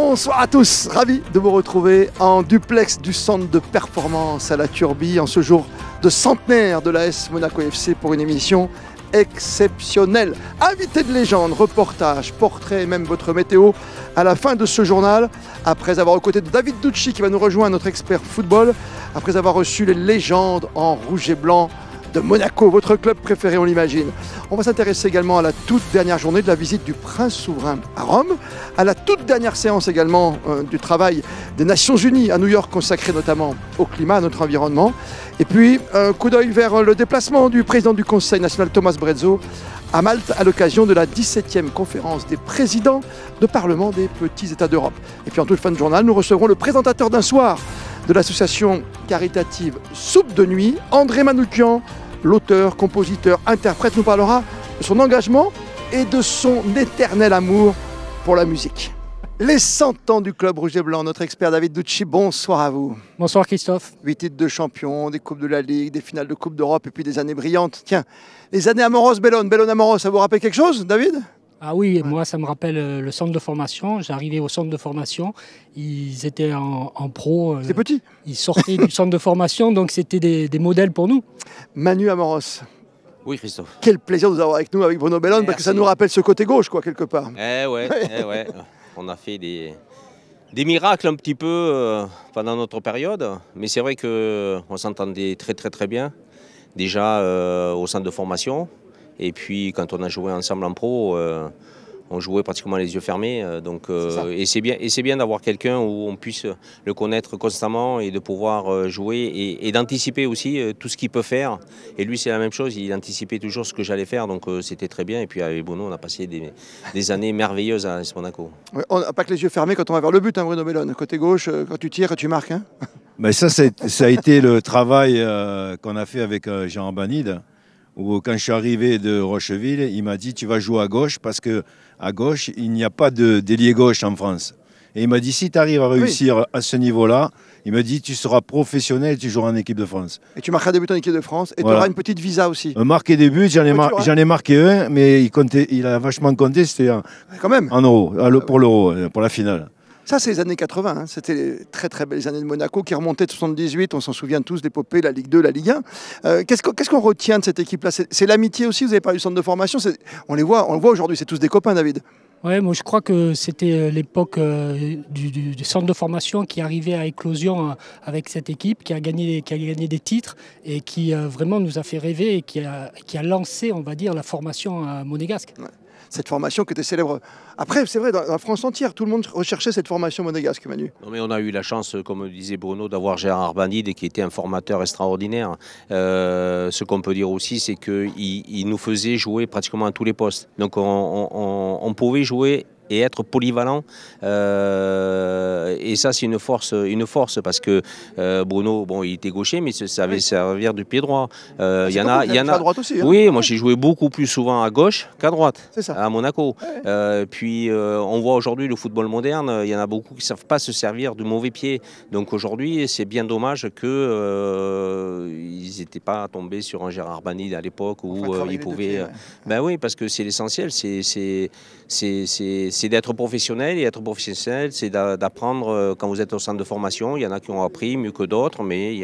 Bonsoir à tous, ravi de vous retrouver en duplex du centre de performance à la Turbie en ce jour de centenaire de l'AS Monaco FC pour une émission exceptionnelle. Invité de légende, reportage, portrait et même votre météo à la fin de ce journal. Après avoir aux côtés de David Ducci qui va nous rejoindre, notre expert football, après avoir reçu les légendes en rouge et blanc de Monaco, votre club préféré, on l'imagine. On va s'intéresser également à la toute dernière journée de la visite du prince souverain à Rome, à la toute dernière séance également du travail des Nations Unies à New York, consacré notamment au climat, à notre environnement. Et puis, un coup d'œil vers le déplacement du président du Conseil national, Thomas Brezzo, à Malte, à l'occasion de la 17e conférence des présidents de Parlement des petits États d'Europe. Et puis, en toute fin de journal, nous recevrons le présentateur d'un soir de l'association caritative Soupe de Nuit, André Manoukian, l'auteur, compositeur, interprète, nous parlera de son engagement et de son éternel amour pour la musique. Les 100 ans du club rouge et blanc, notre expert David Ducci, bonsoir à vous. Bonsoir Christophe. 8 titres de champion, des coupes de la Ligue, des finales de Coupe d'Europe et puis des années brillantes. Tiens, les années Amoros, Bellone Amoros, ça vous rappelle quelque chose, David ? Ah oui, moi ça me rappelle le centre de formation. J'arrivais au centre de formation, ils étaient en pro. C'est petit. Ils sortaient du centre de formation, donc c'était des modèles pour nous. Manu Amoros. Oui, Christophe. Quel plaisir de vous avoir avec nous, avec Bruno Bellone, parce que ça nous rappelle ce côté gauche, quoi, quelque part. Eh ouais. On a fait des miracles un petit peu pendant notre période, mais c'est vrai qu'on s'entendait très bien, déjà au centre de formation. Et puis quand on a joué ensemble en pro, on jouait pratiquement les yeux fermés. Et c'est bien d'avoir quelqu'un où on puisse le connaître constamment et de pouvoir jouer et d'anticiper aussi tout ce qu'il peut faire. Et lui c'est la même chose, il anticipait toujours ce que j'allais faire, donc c'était très bien. Et puis avec Bruno on a passé des années merveilleuses à AS Monaco. Ouais, on n'a pas que les yeux fermés quand on va vers le but, hein, Bruno Bellone. Côté gauche, quand tu tires, tu marques. Hein. Ben ça a été le travail qu'on a fait avec Jean Banide. Où quand je suis arrivé de Rocheville, il m'a dit tu vas jouer à gauche parce qu'à gauche, il n'y a pas de d'ailier gauche en France. Et il m'a dit si tu arrives à réussir à ce niveau-là, il m'a dit tu seras professionnel, tu joueras en équipe de France. Et tu marqueras des buts en équipe de France et tu auras une petite visa aussi. Marquer des buts, j'en ai marqué un, mais il a vachement compté, c'était en euros, pour l'euro, pour la finale. Ça, c'est les années 80. Hein. C'était les très belles années de Monaco qui remontaient de 78. On s'en souvient tous, l'épopée, la Ligue 2, la Ligue 1. Qu'est-ce qu'on retient de cette équipe-là ? C'est l'amitié aussi. Vous avez parlé du centre de formation. On le voit aujourd'hui. C'est tous des copains, David. Ouais, moi je crois que c'était l'époque du centre de formation qui arrivait à éclosion avec cette équipe, qui a gagné des titres et qui vraiment nous a fait rêver et qui a lancé, on va dire, la formation monégasque. Ouais. Cette formation qui était célèbre. Après, c'est vrai, dans la France entière, tout le monde recherchait cette formation monégasque, Manu. Non, mais on a eu la chance, comme disait Bruno, d'avoir Gérard Banide qui était un formateur extraordinaire. Ce qu'on peut dire aussi, c'est qu'il nous faisait jouer pratiquement à tous les postes. Donc on pouvait jouer et être polyvalent. Et ça, c'est une force parce que Bruno, bon, il était gaucher, mais ça savait servir du pied droit. Il y en a à droite aussi. Hein. Oui, moi j'ai joué beaucoup plus souvent à gauche qu'à droite, à Monaco. Ouais. Puis on voit aujourd'hui le football moderne, il y en a beaucoup qui ne savent pas se servir du mauvais pied. Donc aujourd'hui, c'est bien dommage qu'ils n'étaient pas tombés sur un Gérard Banide à l'époque où ils pouvaient. Ben oui, parce que c'est l'essentiel, c'est d'être professionnel, et être professionnel, c'est d'apprendre quand vous êtes au centre de formation. Il y en a qui ont appris mieux que d'autres, mais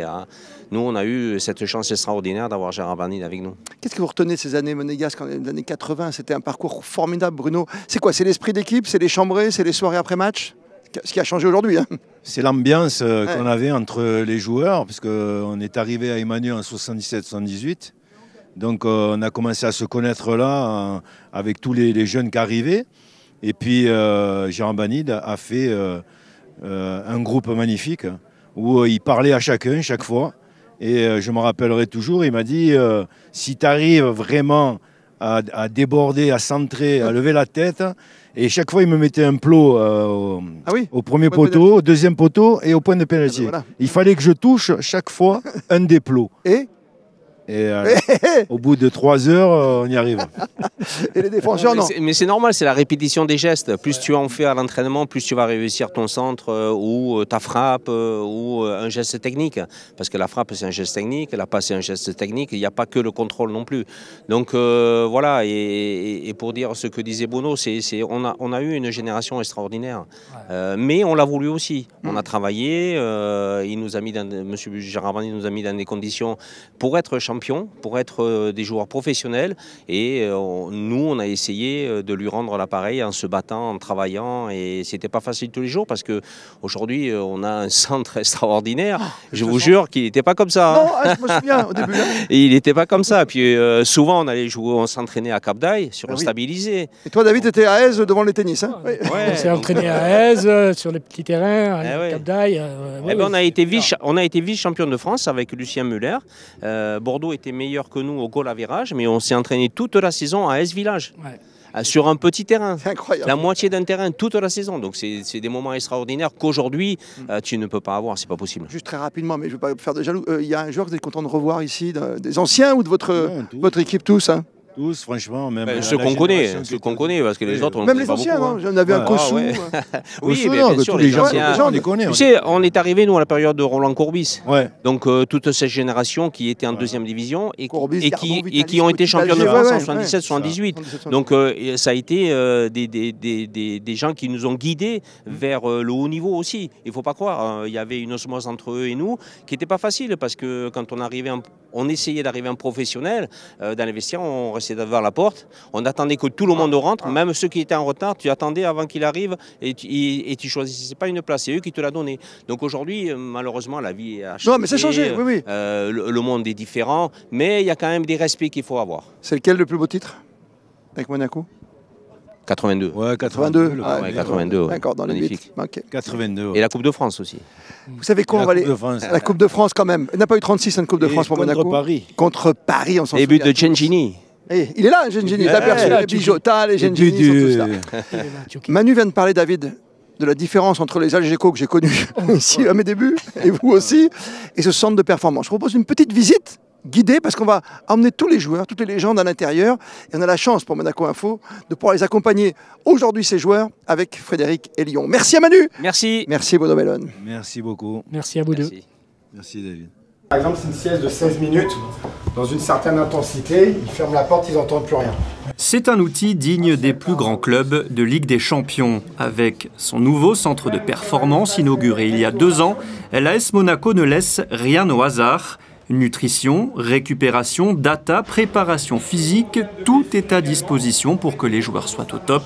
nous, on a eu cette chance extraordinaire d'avoir Gérard Banide avec nous. Qu'est-ce que vous retenez de ces années monégasques, les années 80 ? C'était un parcours formidable, Bruno. C'est quoi ? C'est l'esprit d'équipe ? C'est les chambrées ? C'est les soirées après-match ? Ce qui a changé aujourd'hui. Hein. C'est l'ambiance qu'on avait entre les joueurs, parce qu'on est arrivé à Emmanuel en 77-78. Donc on a commencé à se connaître là, avec tous les jeunes qui arrivaient. Et puis Gérard Banide a fait un groupe magnifique où il parlait à chacun, chaque fois. Et je me rappellerai toujours, il m'a dit si tu arrives vraiment à déborder, à centrer, à lever la tête. Et chaque fois, il me mettait un plot au premier poteau, au deuxième poteau et au point de pénalty. Voilà. Il fallait que je touche chaque fois un des plots. Et au bout de 3 heures, on y arrive. Et les défenseurs, non. Mais c'est normal, c'est la répétition des gestes. Plus tu en fais à l'entraînement, plus tu vas réussir ton centre ou ta frappe ou un geste technique. Parce que la frappe, c'est un geste technique, la passe, c'est un geste technique. Il n'y a pas que le contrôle non plus. Donc voilà, et pour dire ce que disait Bono, on a eu une génération extraordinaire. Mais on l'a voulu aussi. On a travaillé, M. Gérard Bani nous a mis dans des conditions pour être champion, pour être des joueurs professionnels. Et nous, on a essayé de lui rendre l'appareil en se battant, en travaillant. Et c'était pas facile tous les jours parce qu'aujourd'hui, on a un centre extraordinaire. Je vous jure qu'il n'était pas comme ça. Non, je me souviens au début. Et il n'était pas comme ça. Puis souvent, on allait jouer, on s'entraînait à Cap d'Aille sur un stabilisé. Et toi, David, tu étais à Aise devant les tennis. Hein ouais. On s'est entraîné à Aise, sur les petits terrains, à Cap d'Aille. On a été vice-champion de France avec Lucien Muller. Bordeaux était meilleur que nous au goal average, mais on s'est entraîné toute la saison à Aise-Village. Ouais. Sur un petit terrain, c'est incroyable. La moitié d'un terrain toute la saison. Donc c'est des moments extraordinaires qu'aujourd'hui tu ne peux pas avoir, c'est pas possible. Juste très rapidement, mais je ne veux pas faire de jaloux. Il y a un joueur que vous êtes content de revoir ici, des anciens ou de votre équipe tous hein? Tous, franchement, même ceux qu'on connaît, parce que les autres, on même les anciens, beaucoup, hein. J'en avais un Kossou. Oui, mais bien sûr, les anciens, on les connaît. Tu sais, on est arrivé, nous, à la période de Roland Courbis. Ouais. Donc, toute cette génération qui était en deuxième division et qui ont été Vitalis, champions de France en 77, 78. Donc, ça a été des gens qui nous ont guidés vers le haut niveau aussi. Il ne faut pas croire. Il y avait une osmose entre eux et nous qui n'était pas facile parce que quand on essayait d'arriver en professionnel, dans les vestiaires, on restait devant la porte, on attendait que tout le monde rentre, même ceux qui étaient en retard, tu attendais avant qu'il arrive et tu choisissais pas une place, c'est eux qui te la donnaient. Donc aujourd'hui, malheureusement, la vie a changé. Non, mais c'est changé, oui. Le monde est différent, mais il y a quand même des respects qu'il faut avoir. C'est lequel le plus beau titre avec Monaco? 82. Ouais, 82. 82. D'accord, dans les 8. Okay. 82. Et la Coupe de France aussi. Vous savez quoi, on va aller. La Coupe de France quand même. Il n'a pas eu 36 en Coupe de France pour Monaco. Contre Paris, on s'en souvient. Les buts de Gengini. Il est là, Gengini, t'as aperçu les Bijota, les Gengini, sont tous là. Manu vient de parler, David, de la différence entre les Algeco que j'ai connus ici à mes débuts, et vous aussi, et ce centre de performance. Je propose une petite visite guidée, parce qu'on va emmener tous les joueurs, toutes les légendes à l'intérieur, et on a la chance pour Monaco Info de pouvoir les accompagner aujourd'hui, ces joueurs, avec Frédéric et Lyon. Merci à Manu. Merci. Merci Bono Bellon. Merci beaucoup. Merci à vous deux. Merci David. Par exemple, c'est une sieste de 16 minutes, dans une certaine intensité, ils ferment la porte, ils n'entendent plus rien. C'est un outil digne des plus grands clubs de Ligue des Champions. Avec son nouveau centre de performance inauguré il y a 2 ans, l'AS Monaco ne laisse rien au hasard. Nutrition, récupération, data, préparation physique, tout est à disposition pour que les joueurs soient au top.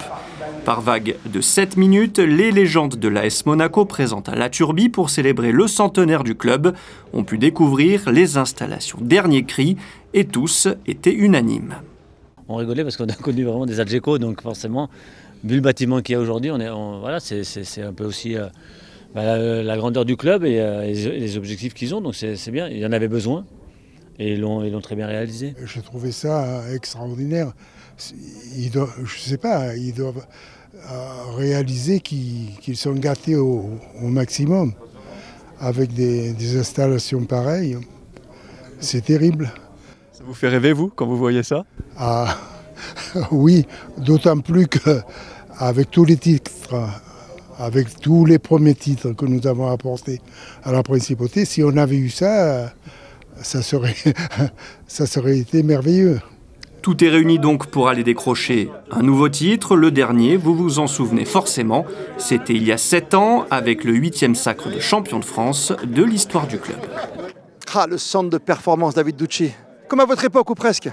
Par vague de 7 minutes, les légendes de l'AS Monaco présentes à La Turbie pour célébrer le centenaire du club ont pu découvrir les installations dernier cri et tous étaient unanimes. On rigolait parce qu'on a connu vraiment des Algeco, donc forcément, vu le bâtiment qu'il y a aujourd'hui, voilà, c'est un peu aussi la grandeur du club et les objectifs qu'ils ont, donc c'est bien, il y en avait besoin et ils l'ont très bien réalisé. J'ai trouvé ça extraordinaire. Je ne sais pas, ils doivent réaliser qu'ils sont gâtés au maximum avec des installations pareilles. C'est terrible. Ça vous fait rêver, vous, quand vous voyez ça? Ah, oui, d'autant plus qu'avec tous les titres, avec tous les premiers titres que nous avons apportés à la Principauté, si on avait eu ça, ça serait été merveilleux. Tout est réuni donc pour aller décrocher un nouveau titre. Le dernier, vous vous en souvenez forcément, c'était il y a 7 ans avec le 8e sacre de champion de France de l'histoire du club. Ah, le centre de performance David Ducci. Comme à votre époque ou presque.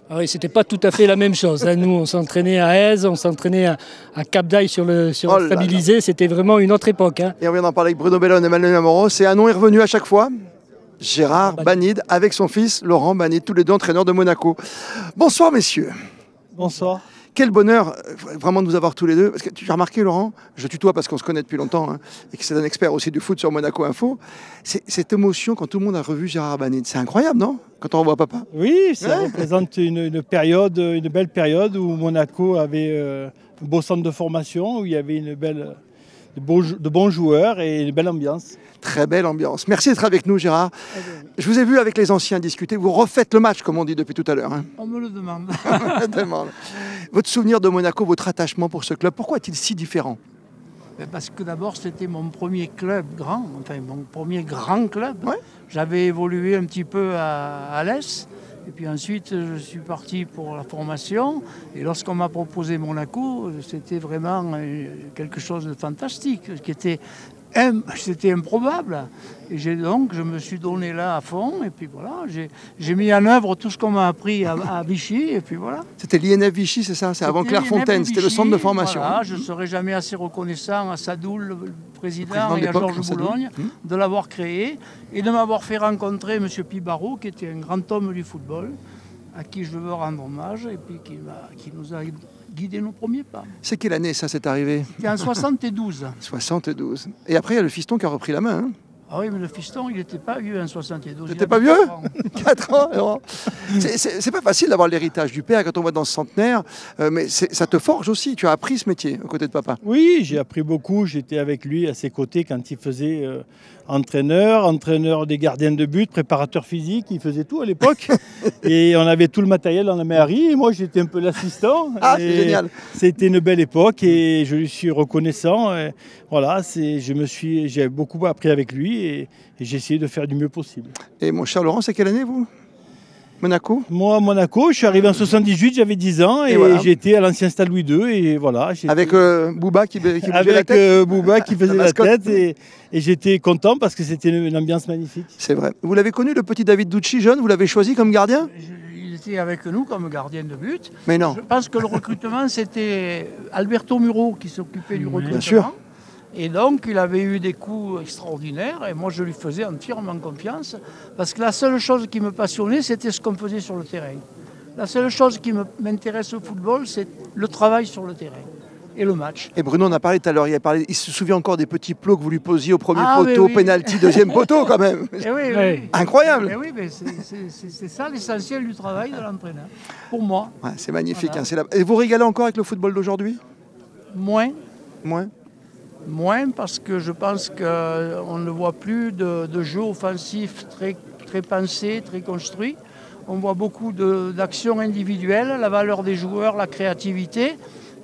Ah oui, c'était pas tout à fait la même chose. Nous, on s'entraînait à Aise, on s'entraînait à Cap d'Aille sur le stabilisé. C'était vraiment une autre époque. Et on vient d'en parler avec Bruno Bellon et Emmanuel Amoro. C'est un nom est revenu à chaque fois. Gérard Banide avec son fils Laurent Banide, tous les deux entraîneurs de Monaco. Bonsoir messieurs. Bonsoir. Quel bonheur vraiment de vous avoir tous les deux. Parce que tu as remarqué Laurent, je tutoie parce qu'on se connaît depuis longtemps et que c'est un expert aussi du foot sur Monaco Info. Cette émotion quand tout le monde a revu Gérard Banide, c'est incroyable non? Quand on revoit papa. Oui, ça représente une belle période où Monaco avait un beau centre de formation, où il y avait une belle de bons joueurs et une belle ambiance. Très belle ambiance. Merci d'être avec nous, Gérard. Je vous ai vu avec les anciens discuter. Vous refaites le match, comme on dit depuis tout à l'heure. Hein. On me le demande. Votre souvenir de Monaco, votre attachement pour ce club, pourquoi est-il si différent? Parce que d'abord, c'était mon premier club grand, enfin mon premier grand club. Ouais. J'avais évolué un petit peu à l'Est. Et puis ensuite, je suis parti pour la formation. Et lorsqu'on m'a proposé Monaco, c'était vraiment quelque chose de fantastique, c'était improbable. Et donc, je me suis donné là à fond. Et puis voilà, j'ai mis en œuvre tout ce qu'on m'a appris à Vichy. Et puis voilà. C'était l'INF Vichy, c'est ça? C'est avant Clairefontaine, c'était le centre de formation. Voilà, je ne serai jamais assez reconnaissant à Sadoul, le président et à Georges Boulogne, de l'avoir créé et de m'avoir fait rencontrer M. Pibaro, qui était un grand homme du football, à qui je veux rendre hommage et puis qui nous a guidé nos premiers pas. C'est quelle année ça s'est arrivé? C'était en 72. 72. Et après, il y a le fiston qui a repris la main. Hein. Ah oui, mais le fiston, il n'était pas vieux en 72. Il n'était pas vieux? 4 ans. C'est pas facile d'avoir l'héritage du père quand on va dans ce centenaire, mais ça te forge aussi. Tu as appris ce métier aux côtés de papa. Oui, j'ai appris beaucoup. J'étais avec lui à ses côtés quand il faisait entraîneur des gardiens de but, préparateur physique. Il faisait tout à l'époque. Et on avait tout le matériel dans la mairie. Et moi, j'étais un peu l'assistant. Ah, c'est génial. C'était une belle époque et je lui suis reconnaissant. Et voilà, j'ai beaucoup appris avec lui et j'ai essayé de faire du mieux possible. Et mon cher Laurent, c'est quelle année vous? Monaco? Moi, Monaco, je suis arrivé en 78, j'avais 10 ans et voilà. J'étais à l'ancien stade Louis II et voilà. Avec Bouba qui bougeait la tête. Avec Bouba qui faisait la tête et j'étais content parce que c'était une ambiance magnifique. C'est vrai. Vous l'avez connu, le petit David Ducci, jeune, vous l'avez choisi comme gardien? Il était avec nous comme gardien de but. Mais non. Je pense que le recrutement, c'était Alberto Muro qui s'occupait du recrutement. Bien sûr. Et donc, il avait eu des coups extraordinaires et moi, je lui faisais entièrement confiance parce que la seule chose qui me passionnait, c'était ce qu'on faisait sur le terrain. La seule chose qui m'intéresse au football, c'est le travail sur le terrain et le match. Et Bruno en a parlé tout à l'heure, il se souvient encore des petits plots que vous lui posiez au premier poteau, oui. Penalty, deuxième poteau quand même. Oui. Incroyable. Mais oui, mais c'est ça l'essentiel du travail de l'entraîneur, pour moi. Ouais, c'est magnifique. Voilà. Et vous régalez encore avec le football d'aujourd'hui? Moins. Moins parce que je pense qu'on ne voit plus de jeu offensif très pensé, très construit. On voit beaucoup d'actions individuelles, la valeur des joueurs, la créativité,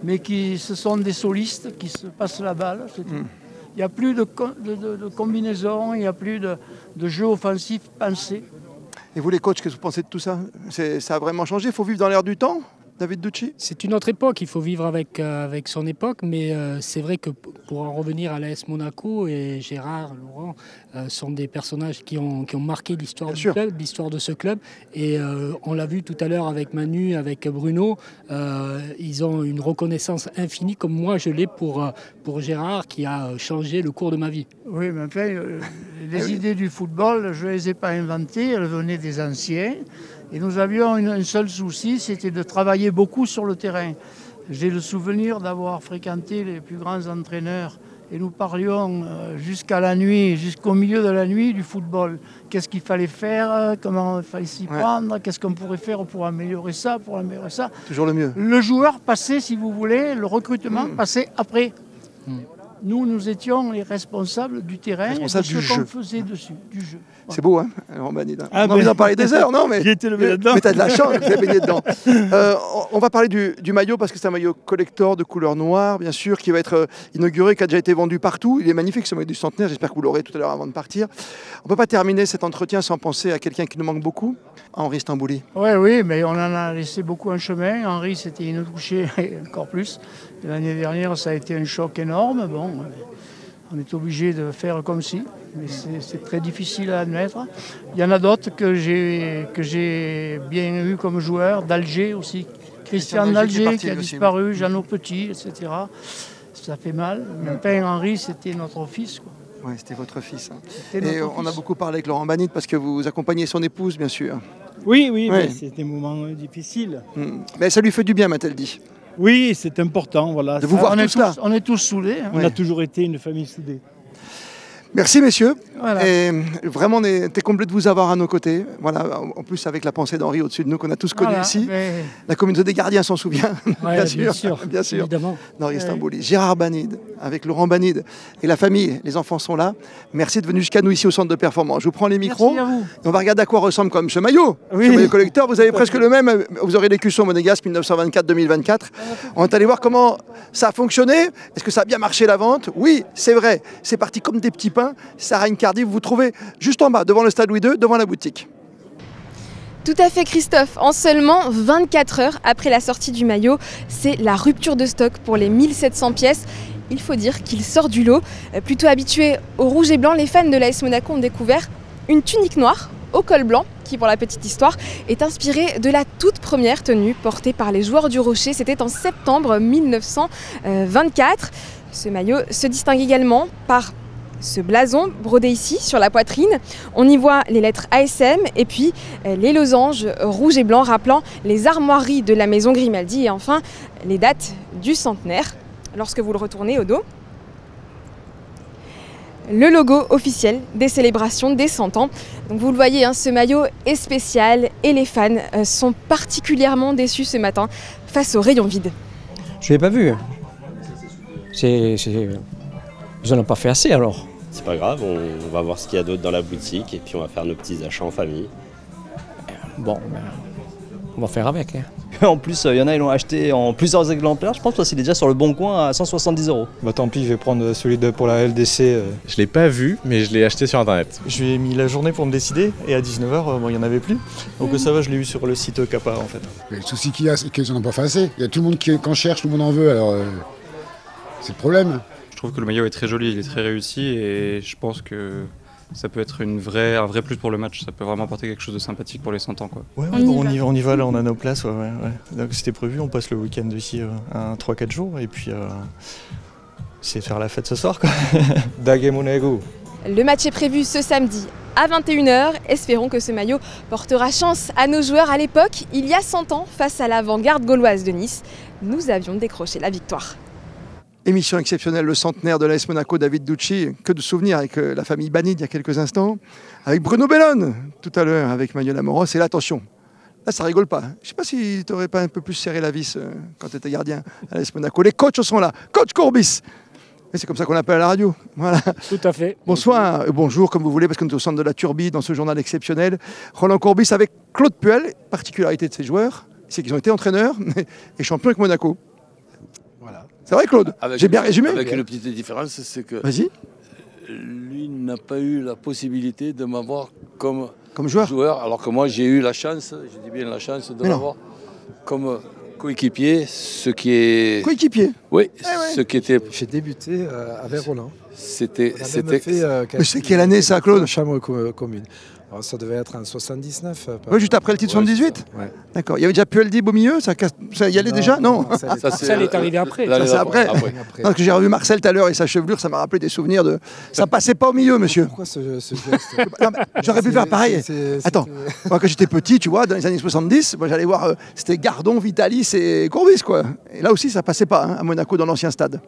mais ce sont des solistes qui se passent la balle. Il n'y a plus de combinaison, il n'y a plus de jeu offensif pensé. Et vous les coachs, qu'est-ce que vous pensez de tout ça? Ça a vraiment changé? Il faut vivre dans l'air du temps? David Ducci? C'est une autre époque, il faut vivre avec son époque, mais c'est vrai que pour en revenir à l'AS Monaco, et Gérard, Laurent, sont des personnages qui ont marqué l'histoire du club, l'histoire de ce club, et on l'a vu tout à l'heure avec Manu, avec Bruno, ils ont une reconnaissance infinie, comme moi je l'ai pour Gérard, qui a changé le cours de ma vie. Oui, mais enfin, les idées du football, je ne les ai pas inventées, elles venaient des anciens. Et nous avions un seul souci, c'était de travailler beaucoup sur le terrain. J'ai le souvenir d'avoir fréquenté les plus grands entraîneurs et nous parlions jusqu'à la nuit, jusqu'au milieu de la nuit du football. Qu'est-ce qu'il fallait faire, comment il fallait s'y prendre, qu'est-ce qu'on pourrait faire pour améliorer ça, Toujours le mieux. Le joueur passait, si vous voulez, le recrutement passait après. Nous étions les responsables du terrain et de ce qu'on faisait dessus, du jeu. Voilà. C'est beau, hein, Rombanide. On a envie d'en parler des heures, non? Mais tu as de la chance, tu es baigné dedans. On va parler du maillot, parce que c'est un maillot collector de couleur noire, bien sûr, qui va être inauguré, qui a déjà été vendu partout. Il est magnifique, ce maillot du centenaire. J'espère que vous l'aurez tout à l'heure avant de partir. On ne peut pas terminer cet entretien sans penser à quelqu'un qui nous manque beaucoup, Henri Stambouli. Oui, mais on en a laissé beaucoup en chemin. Henri, c'était inoutouché, encore plus. L'année dernière, ça a été un choc énorme. Bon, on est obligé de faire comme si, mais c'est très difficile à admettre. Il y en a d'autres que j'ai bien eu comme joueurs, d'Alger aussi. Christian d'Alger qui a disparu, Jeannot Petit, etc. Ça fait mal. Mais enfin, Henri, c'était notre fils, quoi. Oui, c'était votre fils. Et on a beaucoup parlé avec Laurent Banite parce que vous accompagnez son épouse, bien sûr. Oui. Mais c'est des moments difficiles. Mais ça lui fait du bien, m'a-t-elle dit. Oui, c'est important. Voilà. De vous voir tous là. On est tous soudés. Hein. On a toujours été une famille soudée. Merci messieurs. Voilà. Et vraiment, on était comblés de vous avoir à nos côtés. Voilà, en plus avec la pensée d'Henri au-dessus de nous qu'on a tous connu Voilà, ici. mais- La communauté des gardiens s'en souvient. Ouais, bien sûr, évidemment. D'Henri Stambouli. Gérard Banide, avec Laurent Banide et la famille, les enfants sont là. Merci de venir jusqu'à nous ici au centre de performance. Je vous prends les micros. Merci à vous. Et on va regarder à quoi ressemble quand même ce maillot. Oui. Ce maillot collector, vous avez presque le même. Vous aurez l'écusson monégasque 1924-2024. On est allé voir comment ça a fonctionné. Est-ce que ça a bien marché la vente? Oui, c'est vrai. C'est parti comme des petits pains. Sarah Cardiff, vous vous trouvez juste en bas, devant le stade Louis II, devant la boutique. Tout à fait Christophe, en seulement 24 heures après la sortie du maillot, c'est la rupture de stock pour les 1700 pièces. Il faut dire qu'il sort du lot. Plutôt habitués au rouge et blanc, les fans de l'AS Monaco ont découvert une tunique noire au col blanc qui, pour la petite histoire, est inspirée de la toute première tenue portée par les joueurs du Rocher. C'était en septembre 1924. Ce maillot se distingue également par ce blason brodé ici sur la poitrine. On y voit les lettres ASM et puis les losanges rouge et blanc rappelant les armoiries de la maison Grimaldi et enfin les dates du centenaire. Lorsque vous le retournez au dos, le logo officiel des célébrations des 100 ans. Donc vous le voyez, hein, ce maillot est spécial et les fans sont particulièrement déçus ce matin face au rayon vide. Je l'ai pas vu. Ils n'en ont pas fait assez alors. C'est pas grave, on va voir ce qu'il y a d'autre dans la boutique et puis on va faire nos petits achats en famille. Bon, on va faire avec. Hein. En plus, il y en a, ils l'ont acheté en plusieurs exemplaires, je pense, parce qu'il est déjà sur le bon coin à 170 €. Bah tant pis, je vais prendre celui pour la LDC. Je l'ai pas vu, mais je l'ai acheté sur internet. Je lui ai mis la journée pour me décider et à 19h, il n'y en avait plus. Donc ça va, je l'ai eu sur le site Kappa en fait. Mais le souci qu'il y a, c'est qu'ils n'en ont pas fait assez. Il y a tout le monde qui en cherche, tout le monde en veut, alors c'est le problème. Je trouve que le maillot est très joli, il est très réussi et je pense que ça peut être un vrai plus pour le match. Ça peut vraiment apporter quelque chose de sympathique pour les 100 ans. Quoi. On y va, là on a nos places. Ouais. Donc c'était prévu, on passe le week-end ici à 3-4 jours et puis c'est faire la fête ce soir. Dagemonego. Le match est prévu ce samedi à 21h. Espérons que ce maillot portera chance à nos joueurs. À l'époque, il y a 100 ans, face à l'avant-garde gauloise de Nice, nous avions décroché la victoire. Émission exceptionnelle, le centenaire de l'AS Monaco, David Ducci. Que de souvenirs avec la famille Banide il y a quelques instants. Avec Bruno Bellone tout à l'heure, avec Manuel Amoros. Et là, attention, là ça rigole pas. Je sais pas si tu n'aurais pas un peu plus serré la vis quand tu étais gardien à l'AS Monaco. Les coachs sont là. Coach Courbis. Et c'est comme ça qu'on l'appelle à la radio. Voilà. Tout à fait. Bonsoir, bonjour, comme vous voulez, parce qu'on est au centre de la Turbie, dans ce journal exceptionnel. Roland Courbis avec Claude Puel. Particularité de ces joueurs, c'est qu'ils ont été entraîneurs et champions avec Monaco. C'est vrai, Claude? J'ai bien résumé? Avec une petite différence, c'est que lui n'a pas eu la possibilité de m'avoir comme joueur, alors que moi j'ai eu la chance, je dis bien la chance, de l'avoir comme coéquipier, ce qui est... Coéquipier? Oui, ce qui était... J'ai débuté avec Roland. C'était... Mais c'est quelle année ça, Claude? Chambre commune. Alors, ça devait être en 79. Oui, juste après le titre 78. Ouais. D'accord. Il y avait déjà Puel Dib au milieu, ça y allait déjà? Non. Marcel est arrivé après. Ça, c'est après. Parce que j'ai revu Marcel tout à l'heure et sa chevelure, ça m'a rappelé des souvenirs de. Ça passait pas au milieu, monsieur. Pourquoi ce geste? J'aurais pu faire pareil. Attends, moi quand j'étais petit, tu vois, dans les années 70, moi, j'allais voir, c'était Gardon, Vitalis et Courbis, quoi. Et là aussi, ça passait pas à Monaco dans l'ancien stade.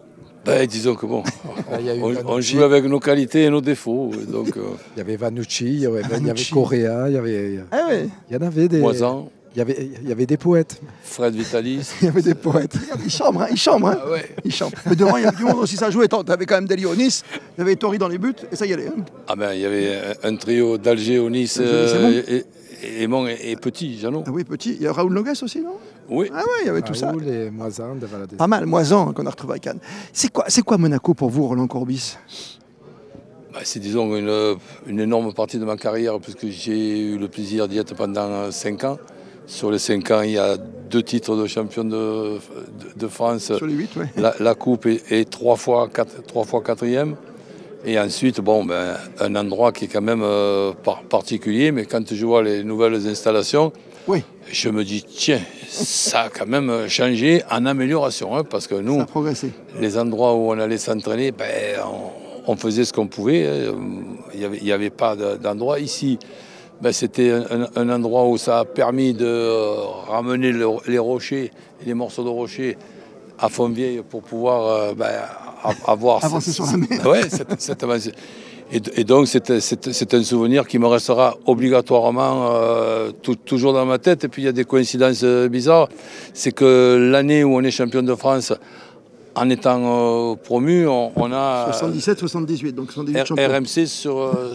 Ben, disons que bon, on joue avec nos qualités et nos défauts. Donc, il y avait Vanucci, il y avait Correa, il y en avait des... Moisan. Il y avait des poètes. Fred Vitalis. Il y avait des poètes. Il chambre. Ah ouais. Il chambre. Mais devant, il y avait du monde aussi, ça jouait. Tu avais quand même Deli au Nice, il y avait Tori dans les buts, et ça y allait. Hein. Ah ben, il y avait un trio d'Alger au Nice, Aimant et Petit, Jeannot. Ah oui, Petit. Il y a Raoul Nogues aussi, non? Oui. Ah ouais, il y avait tout ça. Raoul et Moisan de Valadez. Pas mal, Moisan qu'on a retrouvé à Cannes. C'est quoi Monaco pour vous, Roland Courbis? C'est disons une énorme partie de ma carrière, puisque j'ai eu le plaisir d'y être pendant 5 ans. Sur les 5 ans, il y a 2 titres de champion de France. Sur les 8, oui. La coupe est 3 fois 4e. Et ensuite, un endroit qui est quand même particulier, mais quand je vois les nouvelles installations, je me dis, tiens, ça a quand même changé en amélioration, hein, parce que nous, ça a progressé. Les endroits où on allait s'entraîner, on faisait ce qu'on pouvait, il n'y avait pas d'endroit. Ici, c'était un endroit où ça a permis de ramener les rochers, les morceaux de rochers à Fontvieille pour pouvoir avoir avancer sur la mer. Ouais, cette avancée. Et donc c'est un souvenir qui me restera obligatoirement toujours dans ma tête. Et puis il y a des coïncidences bizarres. C'est que l'année où on est champion de France, en étant promu, on a 77-78, donc 78 champions. RMC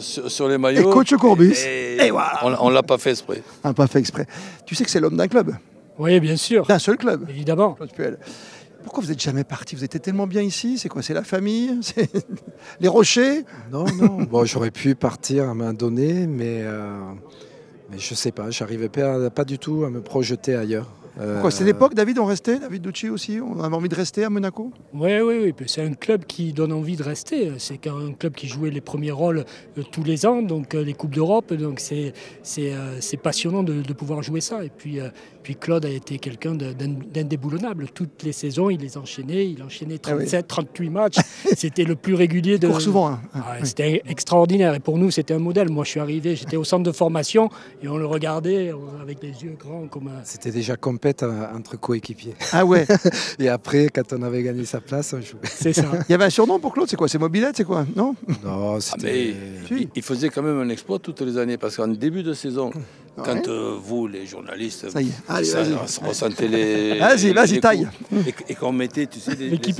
sur les maillots. Et coach Courbis. Et voilà. On ne l'a pas fait exprès. On l'a pas fait exprès. Tu sais que c'est l'homme d'un club. Oui, bien sûr. D'un seul club. Évidemment. Claude Puel. Pourquoi vous n'êtes jamais parti? Vous étiez tellement bien ici. C'est quoi? C'est la famille? C'est les rochers? Non. Bon, j'aurais pu partir à un moment donné, mais je ne sais pas. J'arrivais pas du tout à me projeter ailleurs. Pourquoi? C'est l'époque, David, on restait? David Ducci aussi? On avait envie de rester à Monaco? Oui. C'est un club qui donne envie de rester. C'est un club qui jouait les premiers rôles tous les ans, donc les Coupes d'Europe. Donc c'est passionnant de pouvoir jouer ça. Et puis Claude a été quelqu'un d'indéboulonnable. Toutes les saisons, il les enchaînait. Il enchaînait 37, 38 matchs. C'était le plus régulier de... Il court souvent. Hein. C'était extraordinaire. Et pour nous, c'était un modèle. Moi, je suis arrivé, j'étais au centre de formation et on le regardait avec des yeux grands comme un... C'était déjà entre coéquipiers. Ah ouais. Et après, quand on avait gagné sa place, on jouait. C'est ça. Il y avait un surnom pour Claude, c'est quoi? C'est Mobilette, c'est quoi? Non, c'était... Il faisait quand même un exploit toutes les années, parce qu'en début de saison, quand vous, les journalistes, ça y est. Allez, ressentez les... Vas-y, taille. Et qu'on mettait, tu sais, l'équipe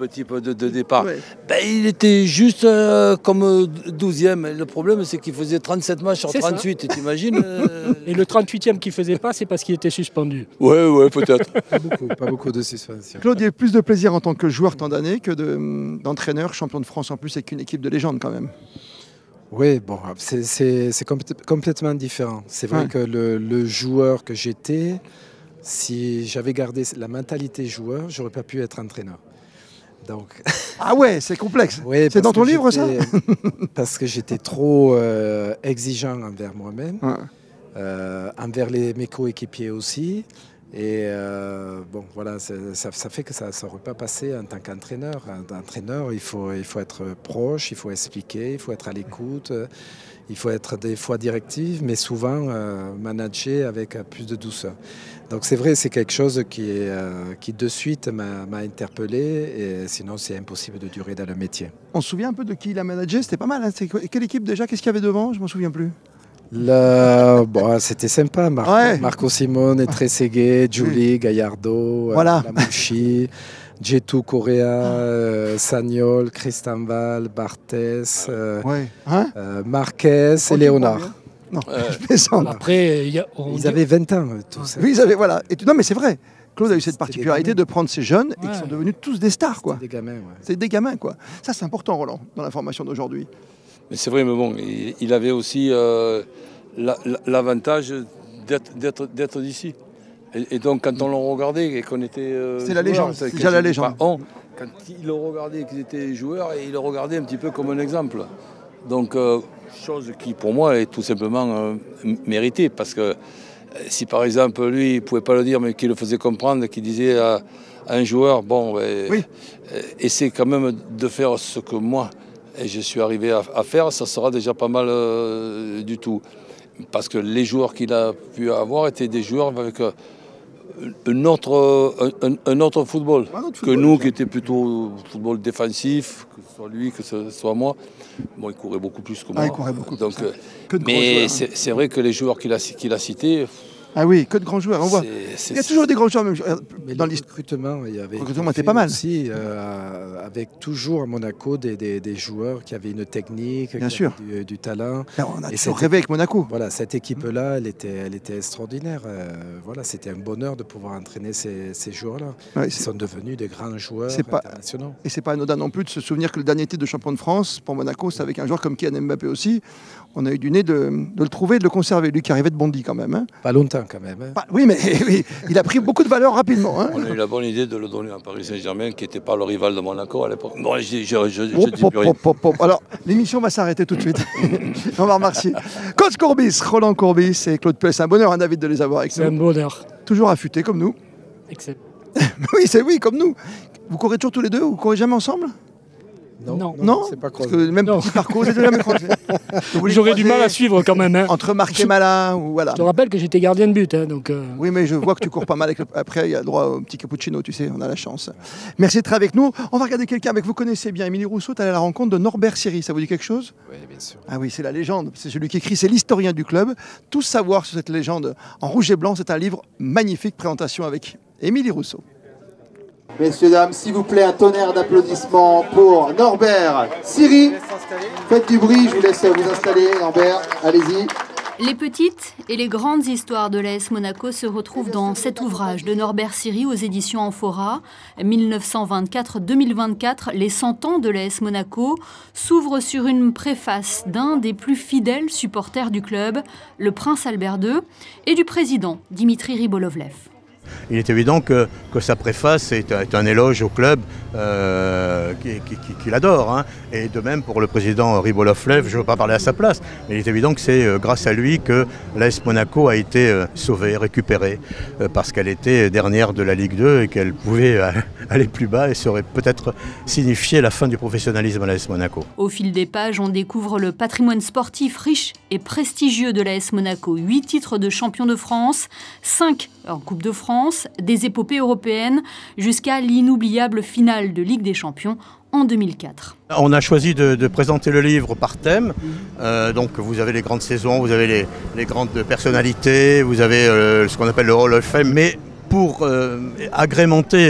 type de départ. Il était juste comme 12e. Le problème, c'est qu'il faisait 37 matchs sur 38, t'imagines Et le 38e qu'il faisait pas, c'est parce qu'il était suspendu. Ouais, peut-être. Pas beaucoup de suspension. Claude, il y a plus de plaisir en tant que joueur tant d'années que d'entraîneur, champion de France en plus, avec une équipe de légende quand même. Oui, bon, c'est complètement différent. C'est vrai que le joueur que j'étais, si j'avais gardé la mentalité joueur, j'aurais pas pu être entraîneur. Donc... Ah ouais, c'est complexe. Oui, c'est dans ton livre, ça? Parce que j'étais trop exigeant envers moi-même, envers mes coéquipiers aussi. Et bon, voilà, ça fait que ça ne aurait pas passé en tant qu'entraîneur. Un entraîneur, il faut être proche, il faut expliquer, il faut être à l'écoute, il faut être des fois directif, mais souvent manager avec plus de douceur. Donc c'est vrai, c'est quelque chose qui de suite m'a interpellé, et sinon c'est impossible de durer dans le métier. On se souvient un peu de qui il a managé? C'était pas mal, hein? Quelle équipe déjà? Qu'est-ce qu'il y avait devant? Je m'en souviens plus. C'était sympa, Marco Simone, Trezeguet, Giuli, Gallardo, Lamouchi, Djetou Correa, Sagnol, Cristanval, Barthez, Marquez et Léonard. Non, je plaisante. Après, ils avaient 20 ans, tous. Oui, ils avaient, voilà. Non, mais c'est vrai. Claude a eu cette particularité de prendre ces jeunes et qui sont devenus tous des stars, quoi. C'est des gamins, C'est des gamins, quoi. Ça, c'est important, Roland, dans la formation d'aujourd'hui. Mais c'est vrai, mais bon, il avait aussi l'avantage d'être d'ici. Et donc, quand on le regardait et qu'on était... c'est la légende, c'est déjà la légende. Quand il le regardait, qu'ils étaient joueurs, et il le regardait un petit peu comme un exemple. Donc, chose qui, pour moi, est tout simplement méritée. Parce que si, par exemple, lui, il ne pouvait pas le dire, mais qu'il le faisait comprendre, qu'il disait à un joueur, bon, essaie quand même de faire ce que moi... Et je suis arrivé à faire, ça sera déjà pas mal du tout. Parce que les joueurs qu'il a pu avoir étaient des joueurs avec un autre football que nous, qui était plutôt football défensif, que ce soit lui, que ce soit moi. Bon, il courait beaucoup plus que moi. Il courait beaucoup plus. Mais c'est vrai que les joueurs qu'il a cités... Ah oui, que de grands joueurs. On voit. Il y a toujours des grands joueurs. Mais dans le recrutement, il y avait. Le recrutement était pas mal. Aussi, avec toujours à Monaco des joueurs qui avaient une technique, bien sûr, du talent. On a toujours rêvé avec Monaco. Voilà, cette équipe-là, elle était extraordinaire. Voilà, c'était un bonheur de pouvoir entraîner ces joueurs-là. Ouais, ils sont devenus des grands joueurs internationaux. Et c'est pas anodin non plus de se souvenir que le dernier titre de champion de France pour Monaco, c'est avec un joueur comme Kylian Mbappé aussi. On a eu du nez de le trouver et de le conserver. Lui qui arrivait de Bondy quand même. Hein. Pas longtemps quand même. Hein. Oui, mais il a pris beaucoup de valeur rapidement. Hein. On a eu la bonne idée de le donner à Paris Saint-Germain, qui n'était pas le rival de Monaco à l'époque. Bon, je dis plus rien. Alors, l'émission va s'arrêter tout de suite. On va remercier. Coach Courbis, Roland Courbis et Claude Puel. C'est un bonheur, hein, David, de les avoir avec nous. C'est un bonheur. Toujours affûtés comme nous. Excellent. Oui, comme nous. Vous courez toujours tous les deux? Vous courez jamais ensemble? Non, c'est pas parce croisé. que même petit parcours, c'est jamais croisé. J'aurais du mal à suivre quand même. Hein. Entre Marc et Malin, ou voilà. Je te rappelle que j'étais gardien de but. Hein, donc, Oui, mais je vois que tu cours pas mal. Après, il y a le droit au petit cappuccino, tu sais, on a la chance. Merci d'être avec nous. On va regarder quelqu'un avec vous connaissez bien. Émilie Rousseau, tu allé à la rencontre de Norbert Siri. Ça vous dit quelque chose? Oui, bien sûr. Ah oui, c'est la légende. C'est celui qui écrit, c'est l'historien du club. Tout savoir sur cette légende en rouge et blanc, c'est un livre magnifique. Présentation avec Émilie Rousseau. Messieurs, dames, s'il vous plaît, un tonnerre d'applaudissements pour Norbert Siri. Faites du bruit, je vous laisse vous installer, Norbert. Allez-y. Les petites et les grandes histoires de l'AS Monaco se retrouvent dans cet ouvrage de Norbert Siri aux éditions Amphora. 1924-2024, les 100 ans de l'AS Monaco s'ouvrent sur une préface d'un des plus fidèles supporters du club, le prince Albert II, et du président Dimitri Rybolovlev. Il est évident que sa préface est un éloge au club qu'il adore. Hein. Et de même pour le président Rybolovlev, je ne veux pas parler à sa place, mais il est évident que c'est grâce à lui que l'AS Monaco a été sauvée, récupérée, parce qu'elle était dernière de la Ligue 2 et qu'elle pouvait aller plus bas et ça aurait peut-être signifié la fin du professionnalisme à l'AS Monaco. Au fil des pages, on découvre le patrimoine sportif riche et prestigieux de l'AS Monaco. 8 titres de champion de France, 5 en Coupe de France, des épopées européennes, jusqu'à l'inoubliable finale de Ligue des Champions en 2004. On a choisi de présenter le livre par thème. Donc vous avez les grandes saisons, vous avez les grandes personnalités, vous avez ce qu'on appelle le Hall of Fame, mais pour agrémenter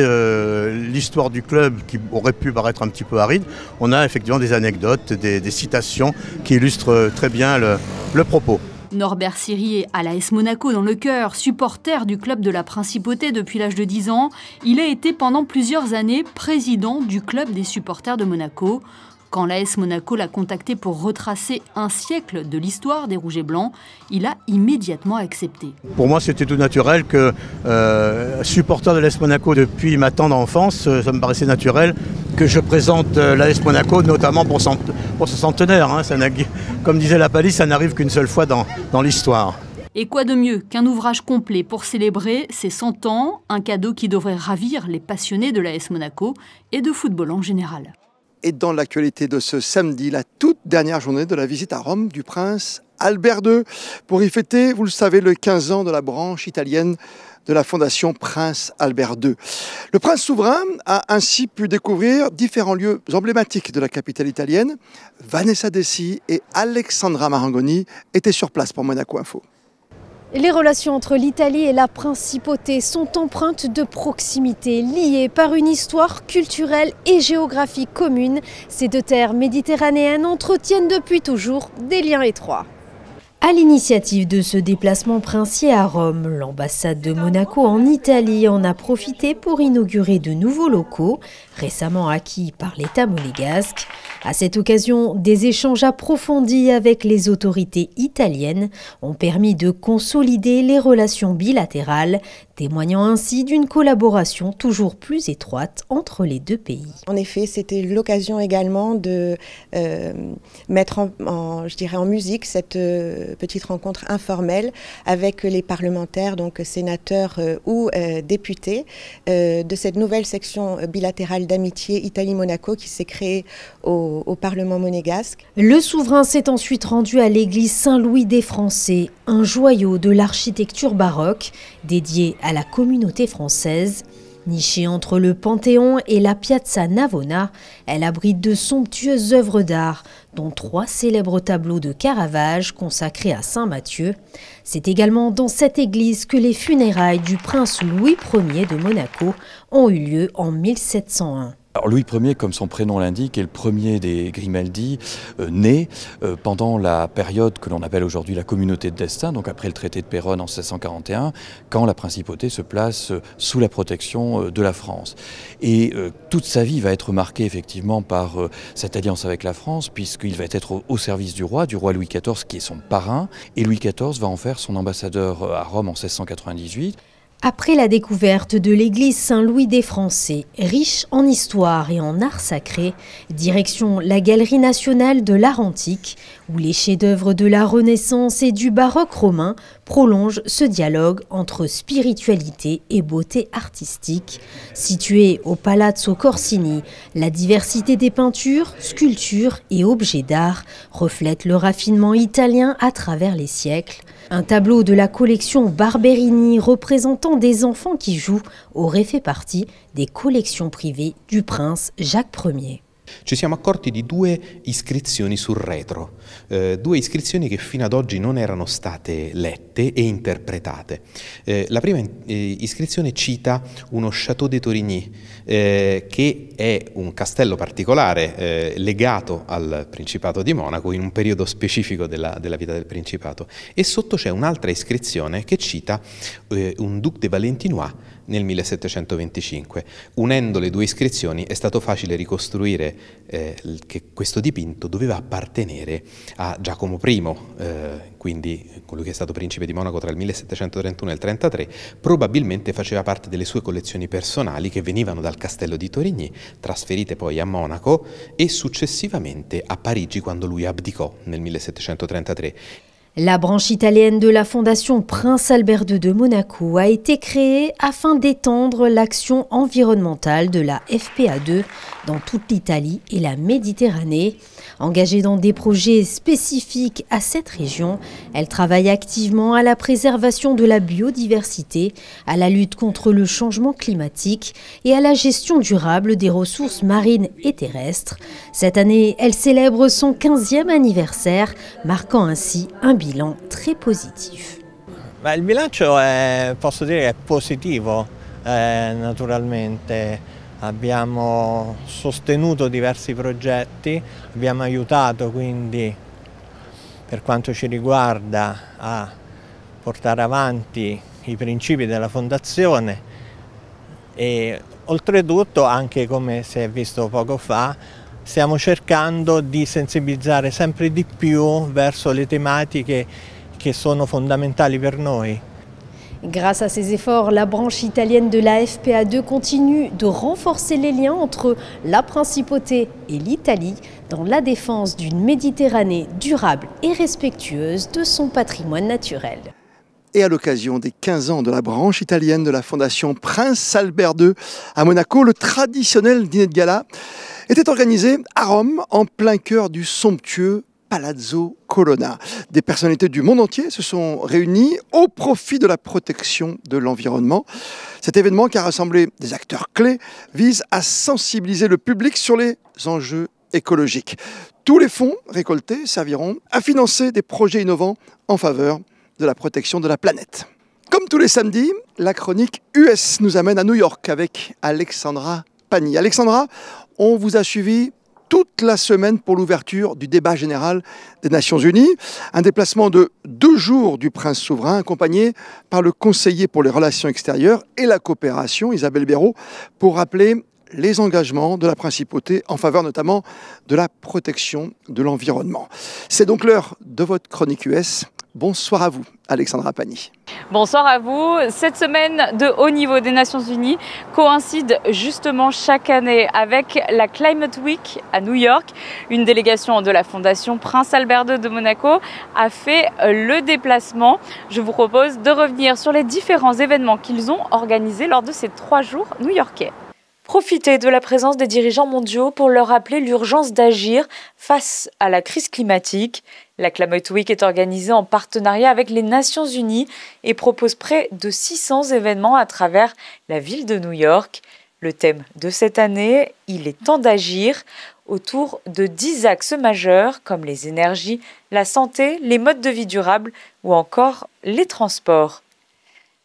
l'histoire du club qui aurait pu paraître un petit peu aride, on a effectivement des anecdotes, des citations qui illustrent très bien le propos. Norbert Siri est à l'AS Monaco dans le cœur, supporter du club de la Principauté depuis l'âge de 10 ans. Il a été pendant plusieurs années président du club des supporters de Monaco. Quand l'AS Monaco l'a contacté pour retracer un siècle de l'histoire des Rouges et Blancs, il a immédiatement accepté. Pour moi, c'était tout naturel que, supporter de l'AS Monaco depuis ma tendre enfance, ça me paraissait naturel que je présente l'AS Monaco, notamment pour ce centenaire. Hein. Comme disait la Palisse, ça n'arrive qu'une seule fois dans l'histoire. Et quoi de mieux qu'un ouvrage complet pour célébrer ses 100 ans, un cadeau qui devrait ravir les passionnés de l'AS Monaco et de football en général. Et dans l'actualité de ce samedi, la toute dernière journée de la visite à Rome du prince Albert II, pour y fêter, vous le savez, le 15 ans de la branche italienne de la fondation Prince Albert II. Le prince souverain a ainsi pu découvrir différents lieux emblématiques de la capitale italienne. Vanessa Dessi et Alexandra Marangoni étaient sur place pour Monaco Info. Les relations entre l'Italie et la Principauté sont empreintes de proximité, liées par une histoire culturelle et géographique commune. Ces deux terres méditerranéennes entretiennent depuis toujours des liens étroits. À l'initiative de ce déplacement princier à Rome, l'ambassade de Monaco en Italie en a profité pour inaugurer de nouveaux locaux, récemment acquis par l'État monégasque. À cette occasion, des échanges approfondis avec les autorités italiennes ont permis de consolider les relations bilatérales, témoignant ainsi d'une collaboration toujours plus étroite entre les deux pays. En effet, c'était l'occasion également de mettre en musique cette petite rencontre informelle avec les parlementaires, donc sénateurs ou députés, de cette nouvelle section bilatérale d'amitié Italie-Monaco qui s'est créée au Parlement monégasque. Le souverain s'est ensuite rendu à l'église Saint-Louis des Français, un joyau de l'architecture baroque dédié à la communauté française. Nichée entre le Panthéon et la Piazza Navona, elle abrite de somptueuses œuvres d'art, dont 3 célèbres tableaux de Caravage consacrés à Saint Matthieu. C'est également dans cette église que les funérailles du prince Louis Ier de Monaco ont eu lieu en 1701. Alors Louis Ier, comme son prénom l'indique, est le premier des Grimaldi, né pendant la période que l'on appelle aujourd'hui la communauté de destin, donc après le traité de Péronne en 1641, quand la principauté se place sous la protection de la France. Et toute sa vie va être marquée effectivement par cette alliance avec la France, puisqu'il va être au service du roi Louis XIV qui est son parrain, et Louis XIV va en faire son ambassadeur à Rome en 1698. Après la découverte de l'église Saint-Louis des Français, riche en histoire et en art sacré, direction la Galerie nationale de l'art antique, où les chefs-d'œuvre de la Renaissance et du baroque romain prolongent ce dialogue entre spiritualité et beauté artistique. Situé au Palazzo Corsini, la diversité des peintures, sculptures et objets d'art reflète le raffinement italien à travers les siècles. Un tableau de la collection Barberini représentant des enfants qui jouent aurait fait partie des collections privées du prince Jacques Ier. Ci siamo accorti di due iscrizioni sul retro, due iscrizioni che fino ad oggi non erano state lette e interpretate. La prima iscrizione cita uno Château de Torigny, che è un castello particolare legato al Principato di Monaco in un periodo specifico della vita del Principato, e sotto c'è un'altra iscrizione che cita un Duc de Valentinois nel 1725. Unendo le due iscrizioni è stato facile ricostruire che questo dipinto doveva appartenere a Giacomo I, quindi colui che è stato principe di Monaco tra il 1731 e il 1733, probabilmente faceva parte delle sue collezioni personali che venivano dal castello di Torigny, trasferite poi a Monaco e successivamente a Parigi quando lui abdicò nel 1733. La branche italienne de la Fondation Prince Albert II de Monaco a été créée afin d'étendre l'action environnementale de la FPA2 dans toute l'Italie et la Méditerranée. Engagée dans des projets spécifiques à cette région, elle travaille activement à la préservation de la biodiversité, à la lutte contre le changement climatique et à la gestion durable des ressources marines et terrestres. Cette année, elle célèbre son 15e anniversaire, marquant ainsi un bilan très positif. Il bilancio posso dire è positivo, naturalmente. Abbiamo sostenuto diversi progetti, abbiamo aiutato quindi per quanto ci riguarda a portare avanti i principi della Fondazione e oltretutto, anche come si è visto poco fa, stiamo cercando di sensibilizzare sempre di più verso le tematiche che sono fondamentali per noi. Grâce à ces efforts, la branche italienne de la FPA2 continue de renforcer les liens entre la principauté et l'Italie dans la défense d'une Méditerranée durable et respectueuse de son patrimoine naturel. Et à l'occasion des 15 ans de la branche italienne de la Fondation Prince Albert II à Monaco, le traditionnel dîner de gala était organisé à Rome, en plein cœur du somptueux Palazzo Colonna. Des personnalités du monde entier se sont réunies au profit de la protection de l'environnement. Cet événement, qui a rassemblé des acteurs clés, vise à sensibiliser le public sur les enjeux écologiques. Tous les fonds récoltés serviront à financer des projets innovants en faveur de la protection de la planète. Comme tous les samedis, la chronique US nous amène à New York avec Alexandra Pagny. Alexandra, on vous a suivi toute la semaine pour l'ouverture du débat général des Nations Unies. Un déplacement de 2 jours du prince souverain, accompagné par le conseiller pour les relations extérieures et la coopération, Isabelle Béraud, pour rappeler les engagements de la principauté en faveur notamment de la protection de l'environnement. C'est donc l'heure de votre chronique US. Bonsoir à vous, Alexandra Pagny. Bonsoir à vous. Cette semaine de haut niveau des Nations Unies coïncide justement chaque année avec la Climate Week à New York. Une délégation de la Fondation Prince Albert II de Monaco a fait le déplacement. Je vous propose de revenir sur les différents événements qu'ils ont organisés lors de ces 3 jours new-yorkais. Profitez de la présence des dirigeants mondiaux pour leur rappeler l'urgence d'agir face à la crise climatique. La Climate Week est organisée en partenariat avec les Nations Unies et propose près de 600 événements à travers la ville de New York. Le thème de cette année, il est temps d'agir, autour de 10 axes majeurs comme les énergies, la santé, les modes de vie durables ou encore les transports.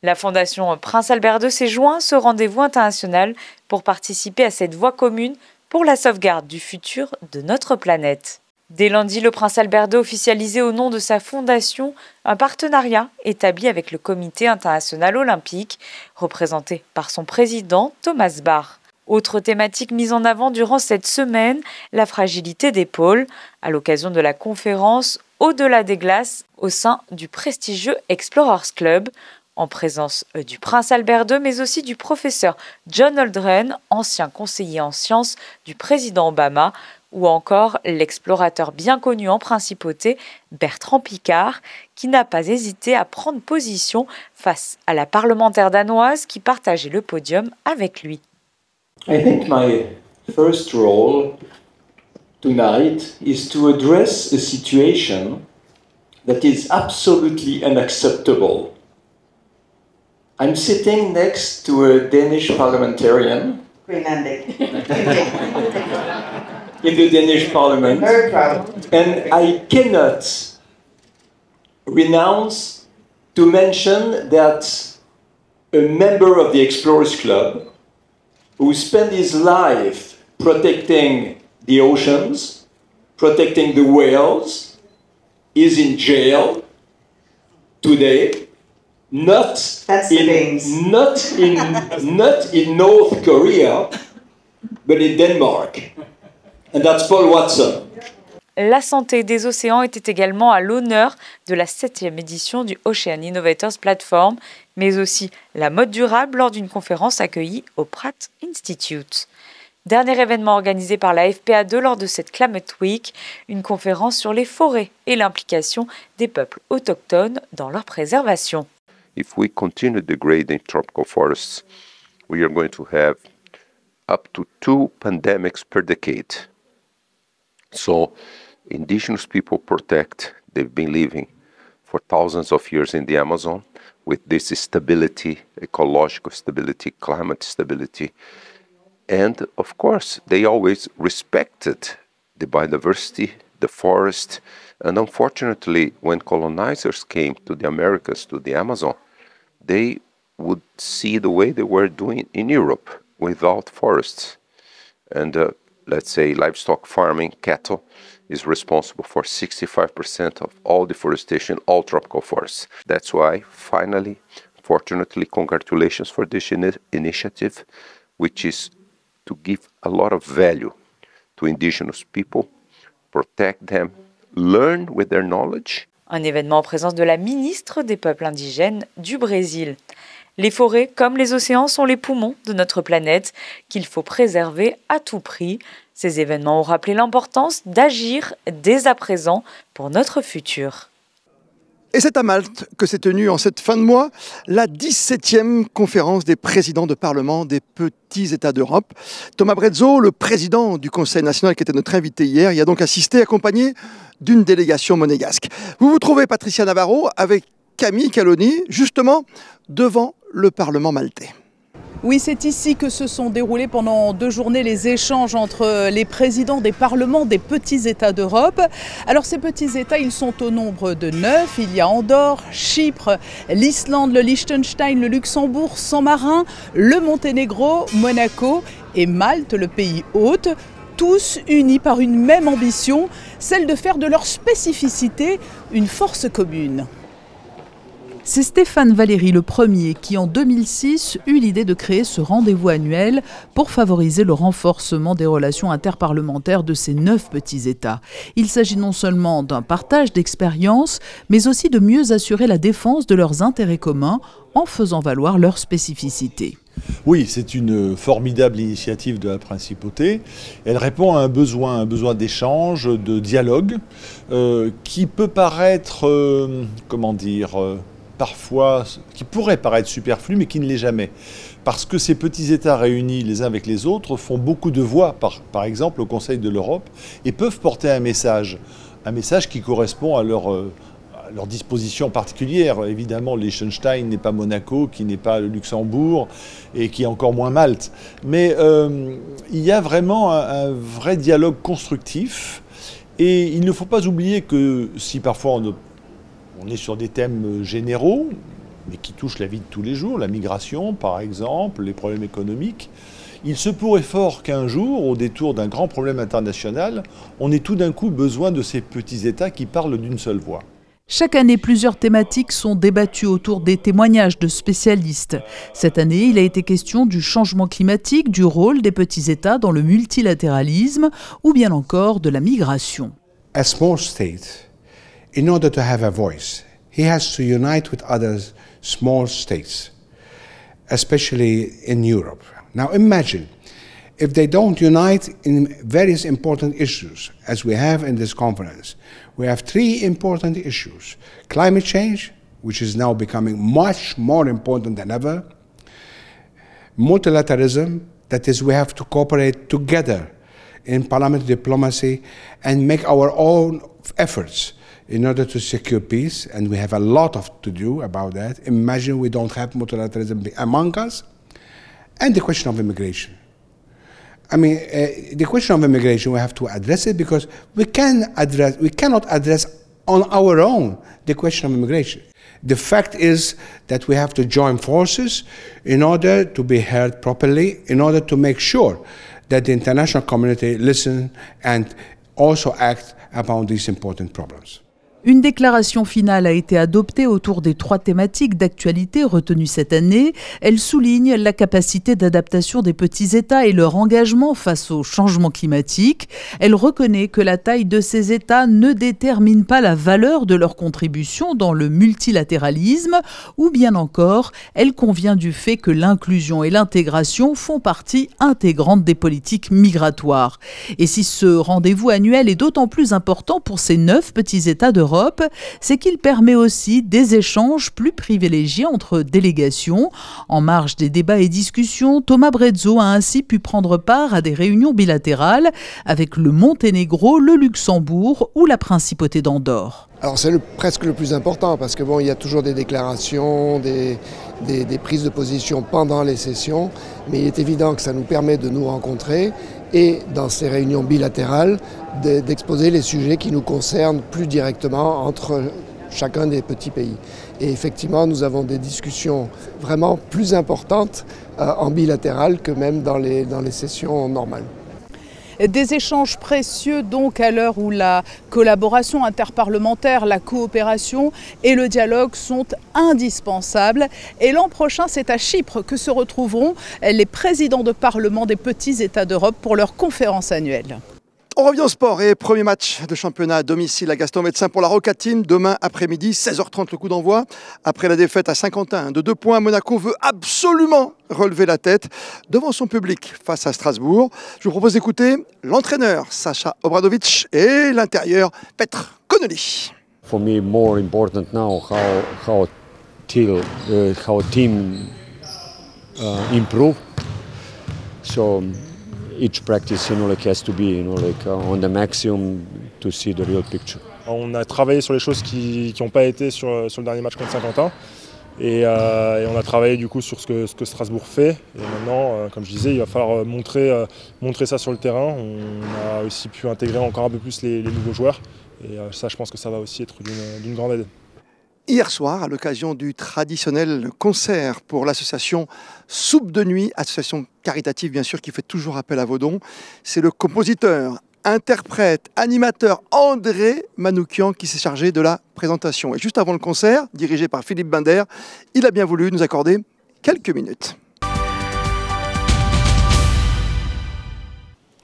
La Fondation Prince Albert II s'est joint à ce rendez-vous international pour participer à cette voie commune pour la sauvegarde du futur de notre planète. Dès lundi, le Prince Albert II officialisait au nom de sa fondation un partenariat établi avec le Comité international olympique, représenté par son président Thomas Bach. Autre thématique mise en avant durant cette semaine, la fragilité des pôles, à l'occasion de la conférence Au-delà des glaces au sein du prestigieux Explorers Club. en présence du prince Albert II, mais aussi du professeur John Holdren, ancien conseiller en sciences du président Obama, ou encore l'explorateur bien connu en principauté, Bertrand Piccard, qui n'a pas hésité à prendre position face à la parlementaire danoise qui partageait le podium avec lui. I think my first role tonight is to address a situation that is absolutely unacceptable. I'm sitting next to a Danish parliamentarian in the Danish parliament, and I cannot renounce to mention that a member of the Explorers Club who spent his life protecting the oceans, protecting the whales, is in jail today, not in North Korea, but in Denmark. And that's Paul Watson. La santé des océans était également à l'honneur de la 7e édition du Ocean Innovators Platform, mais aussi la mode durable lors d'une conférence accueillie au Pratt Institute. Dernier événement organisé par la FPA2 lors de cette Climate Week, une conférence sur les forêts et l'implication des peuples autochtones dans leur préservation. If we continue degrading tropical forests, we are going to have up to 2 pandemics per decade. So indigenous people protect, they've been living for thousands of years in the Amazon with this stability, ecological stability, climate stability. And of course, they always respected the biodiversity, the forest. And unfortunately, when colonizers came to the Americas, to the Amazon, they would see the way they were doing in Europe without forests. And let's say livestock farming, cattle, is responsible for 65% of all deforestation, all tropical forests. That's why, finally, fortunately, congratulations for this initiative, which is to give a lot of value to indigenous people, protect them, learn with their knowledge. Un événement en présence de la ministre des Peuples indigènes du Brésil. Les forêts, comme les océans, sont les poumons de notre planète qu'il faut préserver à tout prix. Ces événements ont rappelé l'importance d'agir dès à présent pour notre futur. Et c'est à Malte que s'est tenue en cette fin de mois la 17e conférence des présidents de parlement des petits États d'Europe. Thomas Brezzo, le président du Conseil national qui était notre invité hier, y a donc assisté accompagné d'une délégation monégasque. Vous vous trouvez, Patricia Navarro, avec Camille Caloni, justement devant le Parlement maltais. Oui, c'est ici que se sont déroulés pendant 2 journées les échanges entre les présidents des parlements des petits États d'Europe. Alors ces petits États, ils sont au nombre de 9. Il y a Andorre, Chypre, l'Islande, le Liechtenstein, le Luxembourg, San Marin, le Monténégro, Monaco et Malte, le pays hôte. Tous unis par une même ambition, celle de faire de leur spécificité une force commune. C'est Stéphane Valéry le premier qui, en 2006, eut l'idée de créer ce rendez-vous annuel pour favoriser le renforcement des relations interparlementaires de ces 9 petits États. Il s'agit non seulement d'un partage d'expériences, mais aussi de mieux assurer la défense de leurs intérêts communs en faisant valoir leurs spécificités. Oui, c'est une formidable initiative de la Principauté. Elle répond à un besoin d'échange, de dialogue, qui peut paraître, parfois, qui pourrait paraître superflu, mais qui ne l'est jamais. Parce que ces petits États réunis les uns avec les autres font beaucoup de voix, par exemple au Conseil de l'Europe, et peuvent porter un message qui correspond à leur disposition particulière. Évidemment, Liechtenstein n'est pas Monaco, qui n'est pas le Luxembourg, et qui est encore moins Malte. Mais il y a vraiment un vrai dialogue constructif, et il ne faut pas oublier que si parfois on est sur des thèmes généraux, mais qui touchent la vie de tous les jours, la migration par exemple, les problèmes économiques, il se pourrait fort qu'un jour, au détour d'un grand problème international, on ait tout d'un coup besoin de ces petits États qui parlent d'une seule voix. Chaque année, plusieurs thématiques sont débattues autour des témoignages de spécialistes. Cette année, il a été question du changement climatique, du rôle des petits États dans le multilatéralisme ou bien encore de la migration. A small state, in order to have a voice, he has to unite with other small states, especially in Europe. Now imagine if they don't unite in various important issues, as we have in this conference. We have 3 important issues: climate change, which is now becoming much more important than ever; multilateralism, that is, we have to cooperate together in parliamentary diplomacy and make our own efforts in order to secure peace, and we have a lot to do about that. Imagine we don't have multilateralism among us. And the question of immigration. I mean, the question of immigration, we have to address it, because we cannot address on our own the question of immigration. The fact is that we have to join forces in order to be heard properly, in order to make sure that the international community listen and also act upon these important problems. Une déclaration finale a été adoptée autour des 3 thématiques d'actualité retenues cette année. Elle souligne la capacité d'adaptation des petits États et leur engagement face au changement climatique. Elle reconnaît que la taille de ces États ne détermine pas la valeur de leur contribution dans le multilatéralisme, ou bien encore, elle convient du fait que l'inclusion et l'intégration font partie intégrante des politiques migratoires. Et si ce rendez-vous annuel est d'autant plus important pour ces 9 petits États d'Europe, c'est qu'il permet aussi des échanges plus privilégiés entre délégations. En marge des débats et discussions, Thomas Brezzo a ainsi pu prendre part à des réunions bilatérales avec le Monténégro, le Luxembourg ou la Principauté d'Andorre. Alors c'est presque le plus important, parce que bon, il y a toujours des déclarations, des prises de position pendant les sessions, mais il est évident que ça nous permet de nous rencontrer et dans ces réunions bilatérales d'exposer les sujets qui nous concernent plus directement entre chacun des petits pays. Et effectivement, nous avons des discussions vraiment plus importantes en bilatéral que même dans les sessions normales. Des échanges précieux donc à l'heure où la collaboration interparlementaire, la coopération et le dialogue sont indispensables. Et l'an prochain, c'est à Chypre que se retrouveront les présidents de parlement des petits États d'Europe pour leur conférence annuelle. On revient au sport et premier match de championnat à domicile à Gaston-Médecin pour la Roca Team. Demain après-midi, 16h30 le coup d'envoi. Après la défaite à Saint-Quentin de 2 points, Monaco veut absolument relever la tête devant son public face à Strasbourg. Je vous propose d'écouter l'entraîneur Sacha Obradovic et l'intérieur Petr Connolly. For me, more important now how team improve. So each practice, has to be, on the maximum to see the real picture. On a travaillé sur les choses qui n'ont pas été sur le dernier match contre Saint-Quentin. Et on a travaillé du coup sur ce que Strasbourg fait. Et maintenant, comme je disais, il va falloir montrer ça sur le terrain. On a aussi pu intégrer encore un peu plus les nouveaux joueurs. Et ça, je pense que ça va aussi être d'une grande aide. Hier soir, à l'occasion du traditionnel concert pour l'association Soupe de Nuit, association caritative bien sûr qui fait toujours appel à vos dons, c'est le compositeur, interprète, animateur André Manoukian qui s'est chargé de la présentation. Et juste avant le concert, dirigé par Philippe Binder, il a bien voulu nous accorder quelques minutes.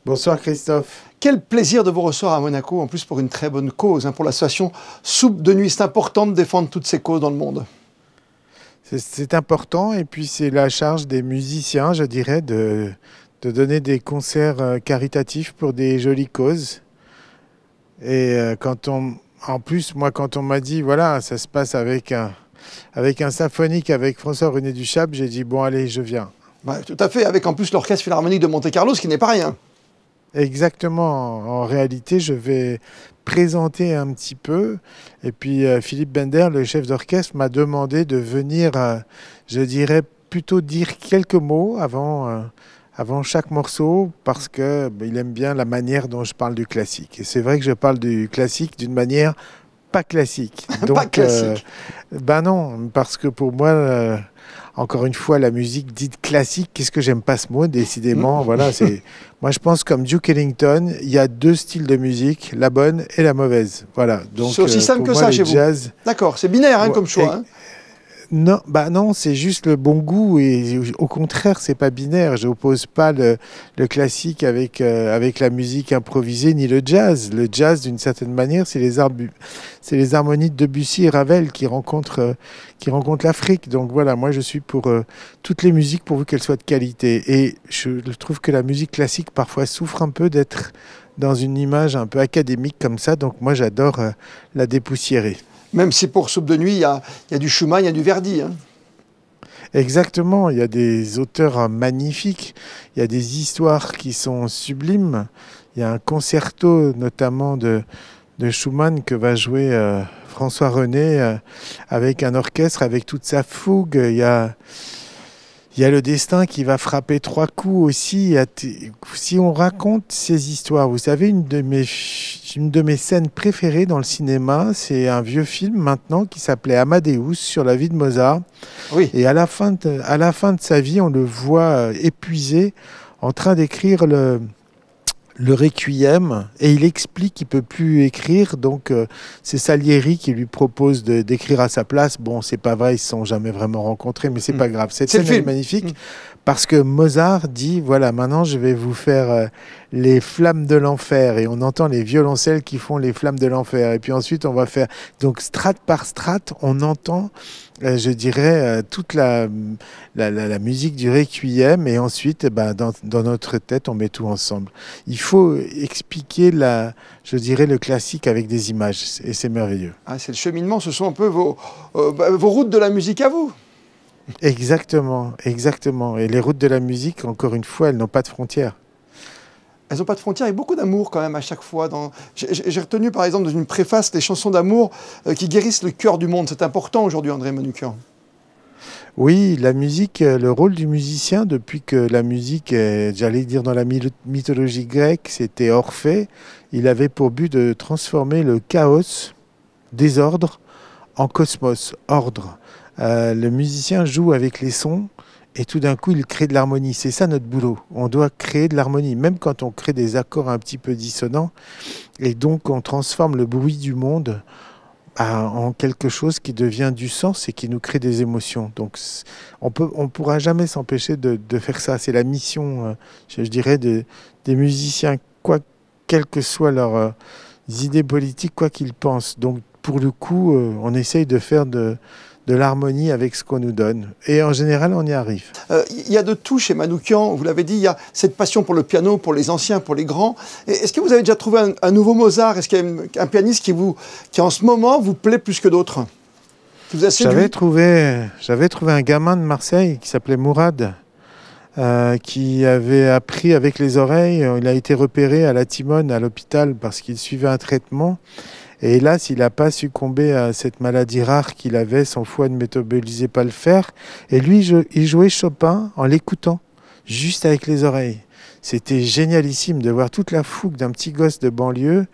Bonsoir Christophe. Quel plaisir de vous recevoir à Monaco, en plus pour une très bonne cause, pour l'association Soupe de Nuit. C'est important de défendre toutes ces causes dans le monde. C'est important, et puis c'est la charge des musiciens, je dirais, de donner des concerts caritatifs pour des jolies causes. Et en plus, moi, quand on m'a dit, voilà, ça se passe avec un symphonique avec François-René Duchappe, j'ai dit, bon, allez, je viens. Ouais, tout à fait, avec en plus l'Orchestre Philharmonique de Monte-Carlo, ce qui n'est pas rien. Exactement. En réalité, je vais présenter un petit peu. Et puis, Philippe Binder, le chef d'orchestre, m'a demandé de venir, je dirais, plutôt dire quelques mots avant chaque morceau, parce qu'il aime bien la manière dont je parle du classique. Et c'est vrai que je parle du classique d'une manière pas classique. Donc, pas classique. Non, parce que pour moi... Encore une fois, la musique dite classique, qu'est-ce que j'aime pas ce mot, décidément. Voilà, moi, je pense comme Duke Ellington, il y a 2 styles de musique, la bonne et la mauvaise. Voilà. Donc, c'est aussi simple que ça chez vous. D'accord, c'est binaire comme choix. Non, bah non, c'est juste le bon goût et au contraire, c'est pas binaire. Je n'oppose pas le classique avec la musique improvisée ni le jazz. Le jazz, d'une certaine manière, c'est les harmonies de Debussy et Ravel qui rencontrent l'Afrique. Donc voilà, moi je suis pour toutes les musiques pourvu qu'elles soient de qualité. Et je trouve que la musique classique parfois souffre un peu d'être dans une image un peu académique comme ça. Donc moi j'adore la dépoussiérer. Même si pour Soupe de nuit, il y a du Schumann, il y a du Verdi. Hein. Exactement, il y a des auteurs magnifiques, il y a des histoires qui sont sublimes. Il y a un concerto notamment de Schumann que va jouer François René avec un orchestre, avec toute sa fougue. Il y a le destin qui va frapper 3 coups aussi. Si on raconte ces histoires, vous savez, une de mes scènes préférées dans le cinéma, c'est un vieux film maintenant qui s'appelait Amadeus sur la vie de Mozart. Oui. Et à la fin de sa vie, on le voit épuisé en train d'écrire le Requiem, et il explique qu'il ne peut plus écrire, donc c'est Salieri qui lui propose d'écrire à sa place. Bon, c'est pas vrai, ils ne se sont jamais vraiment rencontrés, mais c'est pas grave. Cette scène est magnifique parce que Mozart dit, voilà, maintenant je vais vous faire les flammes de l'enfer, et on entend les violoncelles qui font les flammes de l'enfer, et puis ensuite on va faire, donc strate par strate, on entend je dirais toute la musique du Requiem, et ensuite dans notre tête on met tout ensemble. Il faut expliquer je dirais le classique avec des images, et c'est merveilleux. Ah, c'est le cheminement, ce sont un peu vos routes de la musique à vous. Exactement, exactement. Et les routes de la musique, encore une fois, elles n'ont pas de frontières. Elles n'ont pas de frontières et beaucoup d'amour quand même à chaque fois. J'ai retenu par exemple dans une préface des chansons d'amour qui guérissent le cœur du monde. C'est important aujourd'hui, André Manoukian. Oui, la musique, le rôle du musicien, depuis que la musique, j'allais dire dans la mythologie grecque, c'était Orphée, il avait pour but de transformer le chaos, désordre, en cosmos, ordre. Le musicien joue avec les sons et tout d'un coup il crée de l'harmonie. C'est ça notre boulot. On doit créer de l'harmonie, même quand on crée des accords un petit peu dissonants. Et donc on transforme le bruit du monde en quelque chose qui devient du sens et qui nous crée des émotions. Donc on pourra jamais s'empêcher de faire ça. C'est la mission, je dirais, des musiciens, quelles que soient leurs idées politiques, quoi qu'ils pensent. Donc pour le coup, on essaye de faire de l'harmonie avec ce qu'on nous donne. Et en général, on y arrive. Il y a de tout chez Manoukian, vous l'avez dit, il y a cette passion pour le piano, pour les anciens, pour les grands. Est-ce que vous avez déjà trouvé un nouveau Mozart? Est-ce qu'il y a un pianiste qui en ce moment vous plaît plus que d'autres? J'avais trouvé un gamin de Marseille qui s'appelait Mourad, qui avait appris avec les oreilles. Il a été repéré à la Timone, à l'hôpital, parce qu'il suivait un traitement. Et hélas, il n'a pas succombé à cette maladie rare qu'il avait, son foie ne métabolisait pas le fer. Et lui, il jouait Chopin en l'écoutant, juste avec les oreilles. C'était génialissime de voir toute la fougue d'un petit gosse de banlieue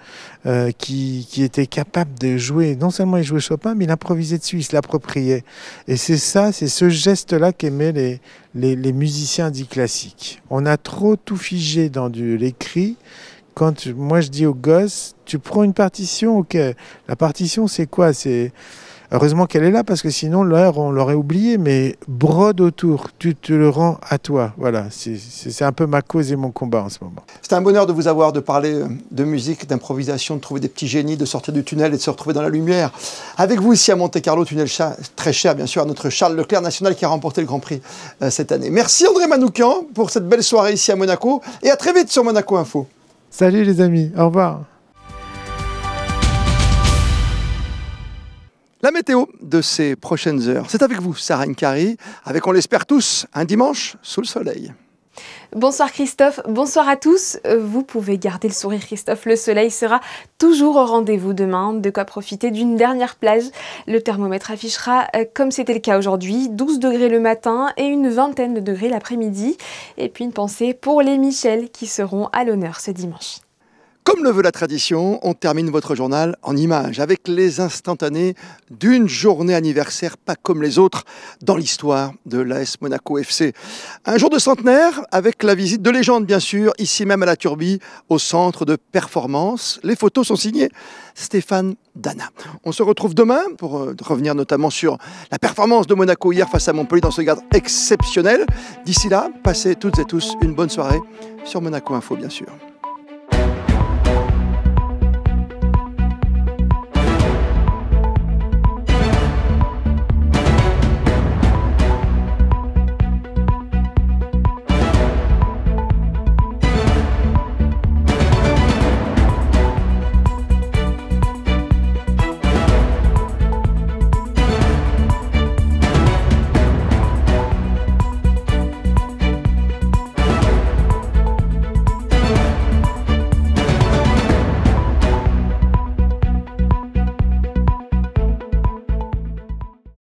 qui était capable de jouer. Non seulement il jouait Chopin, mais il improvisait dessus, il se l'appropriait. Et c'est ce geste-là qu'aimaient les musiciens dits classiques. On a trop tout figé dans l'écrit. Quand moi je dis aux gosses, tu prends une partition, ok. La partition c'est quoi? C'est heureusement qu'elle est là parce que sinon l'heure on l'aurait oublié. Mais brode autour, tu te le rends à toi. Voilà, c'est un peu ma cause et mon combat en ce moment. C'est un bonheur de vous avoir, de parler de musique, d'improvisation, de trouver des petits génies, de sortir du tunnel et de se retrouver dans la lumière. Avec vous ici à Monte-Carlo, tunnel très cher bien sûr à notre Charles Leclerc national qui a remporté le Grand Prix cette année. Merci André Manoukian pour cette belle soirée ici à Monaco et à très vite sur Monaco Info. Salut les amis, au revoir. La météo de ces prochaines heures, c'est avec vous, Sarah Nkari, avec, on l'espère tous, un dimanche sous le soleil. Bonsoir Christophe, bonsoir à tous. Vous pouvez garder le sourire Christophe, le soleil sera toujours au rendez-vous demain, de quoi profiter d'une dernière plage. Le thermomètre affichera, comme c'était le cas aujourd'hui, 12 degrés le matin et une vingtaine de degrés l'après-midi. Et puis une pensée pour les Michel qui seront à l'honneur ce dimanche. Comme le veut la tradition, on termine votre journal en images, avec les instantanés d'une journée anniversaire pas comme les autres dans l'histoire de l'AS Monaco FC. Un jour de centenaire avec la visite de légende, bien sûr, ici même à la Turbie, au centre de performance. Les photos sont signées Stéphane Dana. On se retrouve demain pour revenir notamment sur la performance de Monaco hier face à Montpellier dans ce cadre exceptionnel. D'ici là, passez toutes et tous une bonne soirée sur Monaco Info, bien sûr.